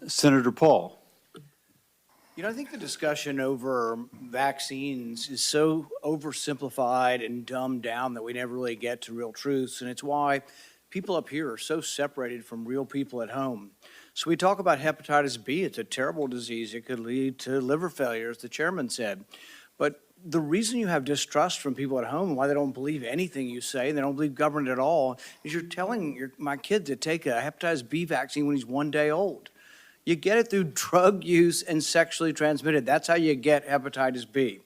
Senator Paul. You know, I think the discussion over vaccines is so oversimplified and dumbed down that we never really get to real truths. And it's why people up here are so separated from real people at home. So we talk about hepatitis B. It's a terrible disease. It could lead to liver failure, as the chairman said. But the reason you have distrust from people at home, why they don't believe anything you say, and they don't believe government at all, is you're telling my kid to take a hepatitis B vaccine when he's 1 day old. You get it through drug use and sexually transmitted. That's how you get hepatitis B.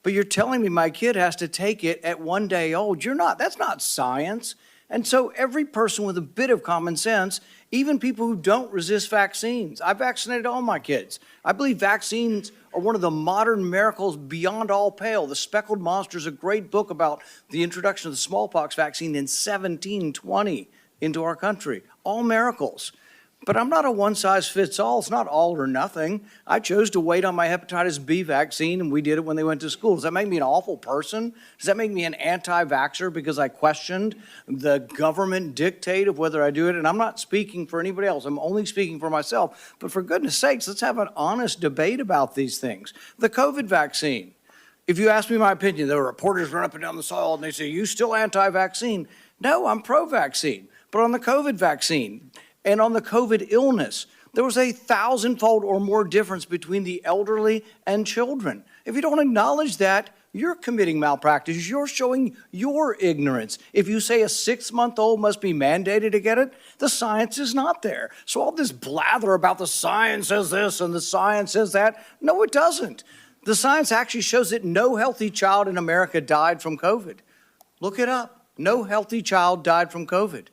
But you're telling me my kid has to take it at 1 day old. That's not science. And so every person with a bit of common sense, even people who don't resist vaccines, I vaccinated all my kids. I believe vaccines are one of the modern miracles beyond all pale. The Speckled Monster is a great book about the introduction of the smallpox vaccine in 1720 into our country. All miracles. But I'm not a one-size-fits-all. It's not all or nothing. I chose to wait on my hepatitis B vaccine, and we did it when they went to school. Does that make me an awful person? Does that make me an anti-vaxxer because I questioned the government dictate of whether I do it? And I'm not speaking for anybody else. I'm only speaking for myself. But for goodness sakes, let's have an honest debate about these things. The COVID vaccine. If you ask me my opinion, there were reporters run up and down the aisle, and they say, you still anti-vaccine? No, I'm pro-vaccine. But on the COVID vaccine, and on the COVID illness, there was a 1,000-fold or more difference between the elderly and children. If you don't acknowledge that, you're committing malpractice. You're showing your ignorance. If you say a 6-month-old must be mandated to get it, the science is not there. So all this blather about the science says this and the science says that, no, it doesn't. The science actually shows that no healthy child in America died from COVID. Look it up. No healthy child died from COVID.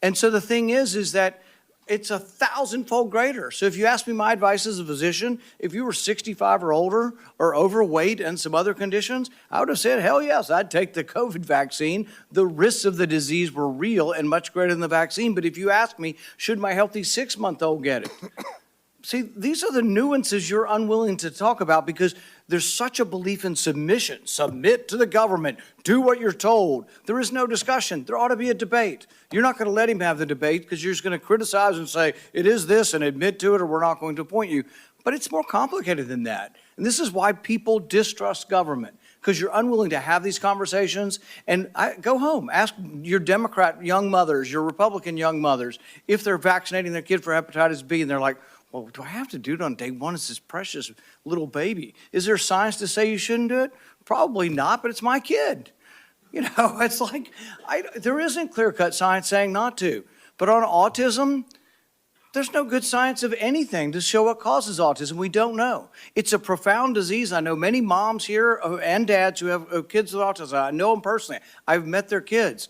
And so the thing is that it's 1,000-fold greater. So if you ask me my advice as a physician, if you were 65 or older or overweight and some other conditions, I would have said, hell yes, I'd take the COVID vaccine. The risks of the disease were real and much greater than the vaccine. But if you ask me, should my healthy 6-month-old get it? See, these are the nuances you're unwilling to talk about because there's such a belief in submission. Submit to the government. Do what you're told. There is no discussion. There ought to be a debate. You're not going to let him have the debate because you're just going to criticize and say, it is this, and admit to it, or we're not going to appoint you. But it's more complicated than that. And this is why people distrust government, because you're unwilling to have these conversations. And go home. Ask your Democrat young mothers, your Republican young mothers, if they're vaccinating their kid for hepatitis B, and they're like, well, do I have to do it on day one? It's this precious little baby. Is there science to say you shouldn't do it? Probably not, but it's my kid. You know, it's like, there isn't clear-cut science saying not to. But on autism, there's no good science of anything to show what causes autism. We don't know. It's a profound disease. I know many moms here and dads who have kids with autism. I know them personally. I've met their kids.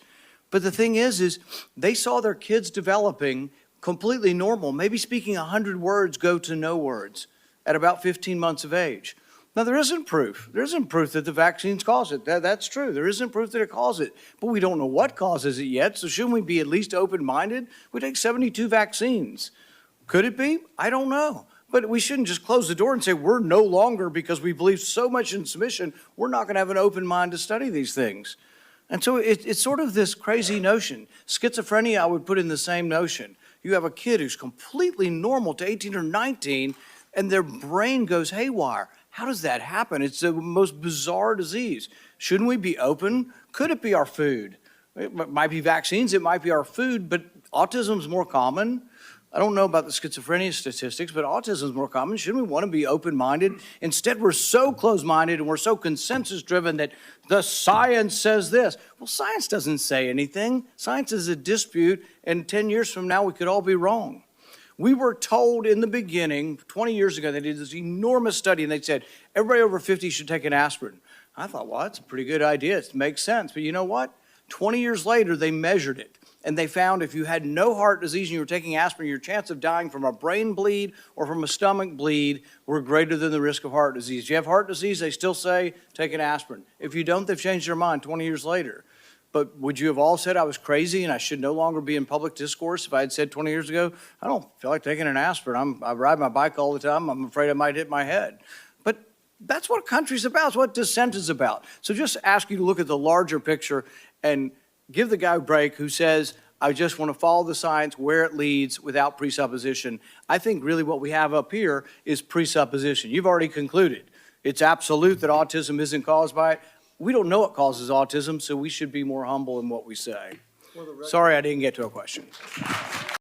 But the thing is they saw their kids developing completely normal, maybe speaking 100 words go to no words at about 15 months of age. Now, there isn't proof. There isn't proof that the vaccines cause it. That's true. There isn't proof that it causes it. But we don't know what causes it yet, so shouldn't we be at least open-minded? We take 72 vaccines. Could it be? I don't know. But we shouldn't just close the door and say we're no longer, because we believe so much in submission, we're not going to have an open mind to study these things. And so it's sort of this crazy notion. Schizophrenia, I would put in the same notion. You have a kid who's completely normal to 18 or 19, and their brain goes haywire. How does that happen? It's the most bizarre disease. Shouldn't we be open? Could it be our food? It might be vaccines, it might be our food, but autism's more common. I don't know about the schizophrenia statistics, but autism is more common. Shouldn't we want to be open-minded? Instead, we're so close-minded and we're so consensus-driven that the science says this. Well, science doesn't say anything. Science is a dispute, and 10 years from now, we could all be wrong. We were told in the beginning, 20 years ago, they did this enormous study, and they said, everybody over 50 should take an aspirin. I thought, well, that's a pretty good idea. It makes sense. But you know what? 20 years later, they measured it. And they found if you had no heart disease and you were taking aspirin, your chance of dying from a brain bleed or from a stomach bleed were greater than the risk of heart disease. If you have heart disease, they still say take an aspirin. If you don't, they've changed their mind 20 years later. But would you have all said I was crazy and I should no longer be in public discourse if I had said 20 years ago, I don't feel like taking an aspirin. I ride my bike all the time. I'm afraid I might hit my head. But that's what a country's about. It's what dissent is about. So just ask you to look at the larger picture and give the guy a break who says, I just want to follow the science where it leads without presupposition. I think really what we have up here is presupposition. You've already concluded. It's absolute that autism isn't caused by it. We don't know what causes autism, so we should be more humble in what we say. Sorry I didn't get to a question.